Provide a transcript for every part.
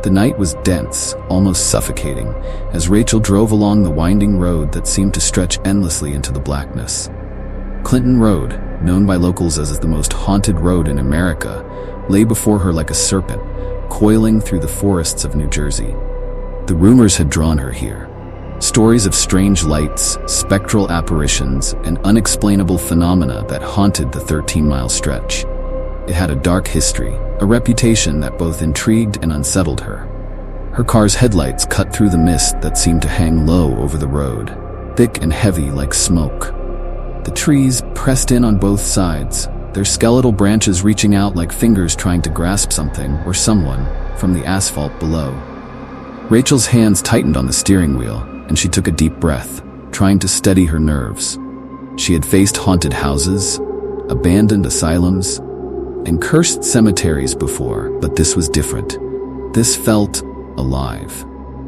The night was dense, almost suffocating, as Rachel drove along the winding road that seemed to stretch endlessly into the blackness. Clinton Road, known by locals as the most haunted road in America, lay before her like a serpent, coiling through the forests of New Jersey. The rumors had drawn her here. Stories of strange lights, spectral apparitions, and unexplainable phenomena that haunted the 13-mile stretch. It had a dark history, a reputation that both intrigued and unsettled her. Her car's headlights cut through the mist that seemed to hang low over the road, thick and heavy like smoke. The trees pressed in on both sides, their skeletal branches reaching out like fingers trying to grasp something or someone from the asphalt below. Rachel's hands tightened on the steering wheel, and she took a deep breath, trying to steady her nerves. She had faced haunted houses, abandoned asylums, and cursed cemeteries before, but this was different. This felt alive.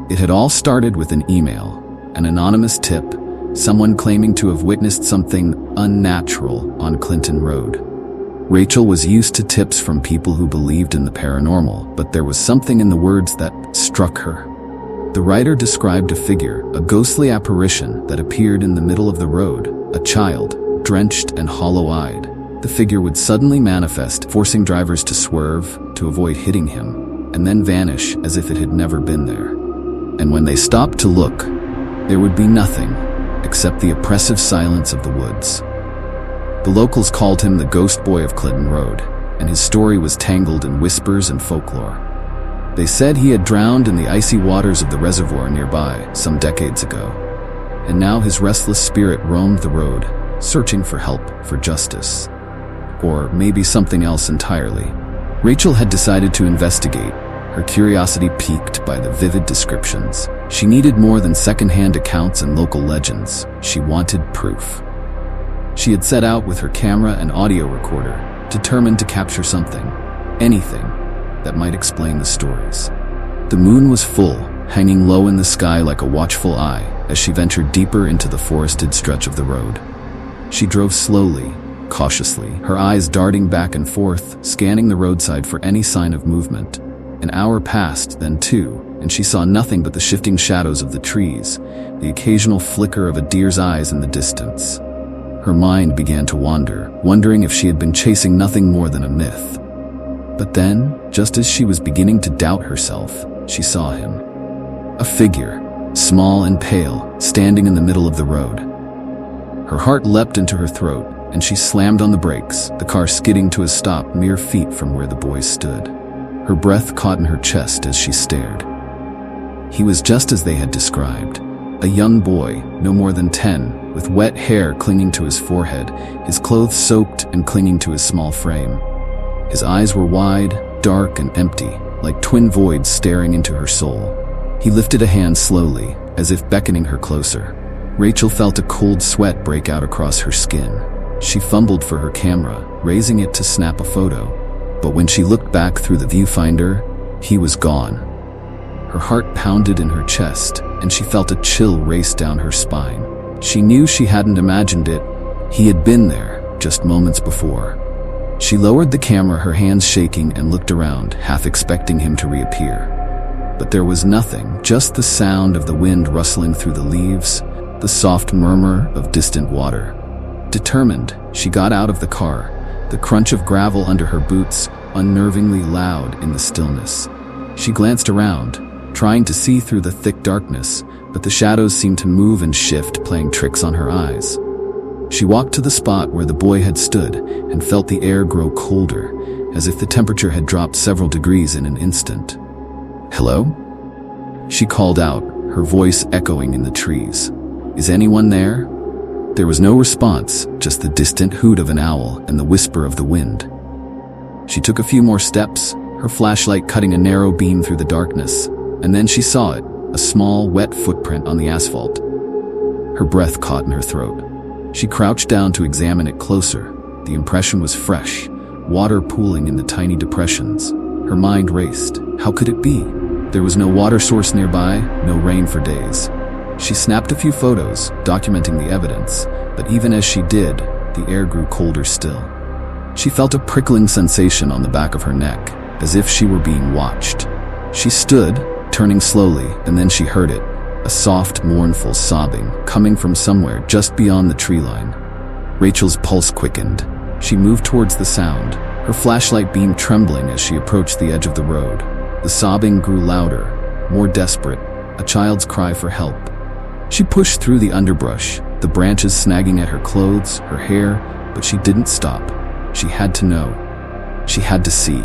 It had all started with an email, an anonymous tip, someone claiming to have witnessed something unnatural on Clinton Road. Rachel was used to tips from people who believed in the paranormal, but there was something in the words that struck her. The writer described a figure, a ghostly apparition that appeared in the middle of the road, a child, drenched and hollow-eyed. The figure would suddenly manifest, forcing drivers to swerve, to avoid hitting him, and then vanish as if it had never been there. And when they stopped to look, there would be nothing except the oppressive silence of the woods. The locals called him the Ghost Boy of Clinton Road, and his story was tangled in whispers and folklore. They said he had drowned in the icy waters of the reservoir nearby some decades ago, and now his restless spirit roamed the road, searching for help, for justice. Or maybe something else entirely. Rachel had decided to investigate, her curiosity piqued by the vivid descriptions. She needed more than second-hand accounts and local legends. She wanted proof. She had set out with her camera and audio recorder, determined to capture something, anything, that might explain the stories. The moon was full, hanging low in the sky like a watchful eye as she ventured deeper into the forested stretch of the road. She drove slowly, cautiously, her eyes darting back and forth, scanning the roadside for any sign of movement. An hour passed, then two, and she saw nothing but the shifting shadows of the trees, the occasional flicker of a deer's eyes in the distance. Her mind began to wander, wondering if she had been chasing nothing more than a myth. But then, just as she was beginning to doubt herself, she saw him. A figure, small and pale, standing in the middle of the road. Her heart leapt into her throat, and she slammed on the brakes, the car skidding to a stop mere feet from where the boy stood. Her breath caught in her chest as she stared. He was just as they had described. A young boy, no more than 10, with wet hair clinging to his forehead, his clothes soaked and clinging to his small frame. His eyes were wide, dark and empty, like twin voids staring into her soul. He lifted a hand slowly, as if beckoning her closer. Rachel felt a cold sweat break out across her skin. She fumbled for her camera, raising it to snap a photo. But when she looked back through the viewfinder, he was gone. Her heart pounded in her chest, and she felt a chill race down her spine. She knew she hadn't imagined it. He had been there, just moments before. She lowered the camera, her hands shaking, and looked around, half expecting him to reappear. But there was nothing, just the sound of the wind rustling through the leaves, the soft murmur of distant water. Determined, she got out of the car, the crunch of gravel under her boots unnervingly loud in the stillness. She glanced around, trying to see through the thick darkness, but the shadows seemed to move and shift, playing tricks on her eyes. She walked to the spot where the boy had stood and felt the air grow colder, as if the temperature had dropped several degrees in an instant. "Hello?" She called out, her voice echoing in the trees. "Is anyone there?" There was no response, just the distant hoot of an owl and the whisper of the wind. She took a few more steps, her flashlight cutting a narrow beam through the darkness, and then she saw it, a small, wet footprint on the asphalt. Her breath caught in her throat. She crouched down to examine it closer. The impression was fresh, water pooling in the tiny depressions. Her mind raced. How could it be? There was no water source nearby, no rain for days. She snapped a few photos, documenting the evidence, but even as she did, the air grew colder still. She felt a prickling sensation on the back of her neck, as if she were being watched. She stood, turning slowly, and then she heard it, a soft, mournful sobbing coming from somewhere just beyond the tree line. Rachel's pulse quickened. She moved towards the sound, her flashlight beam trembling as she approached the edge of the road. The sobbing grew louder, more desperate, a child's cry for help. She pushed through the underbrush, the branches snagging at her clothes, her hair, but she didn't stop. She had to know. She had to see.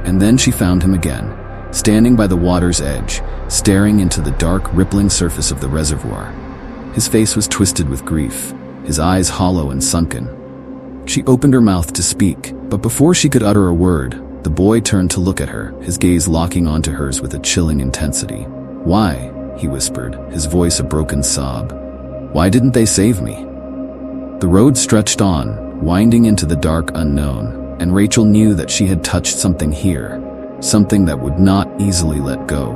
And then she found him again, standing by the water's edge, staring into the dark, rippling surface of the reservoir. His face was twisted with grief, his eyes hollow and sunken. She opened her mouth to speak, but before she could utter a word, the boy turned to look at her, his gaze locking onto hers with a chilling intensity. "Why?" he whispered, his voice a broken sob. "Why didn't they save me?" The road stretched on, winding into the dark unknown, and Rachel knew that she had touched something here, something that would not easily let go.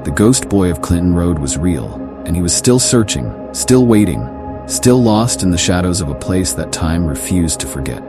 The ghost boy of Clinton Road was real, and he was still searching, still waiting, still lost in the shadows of a place that time refused to forget.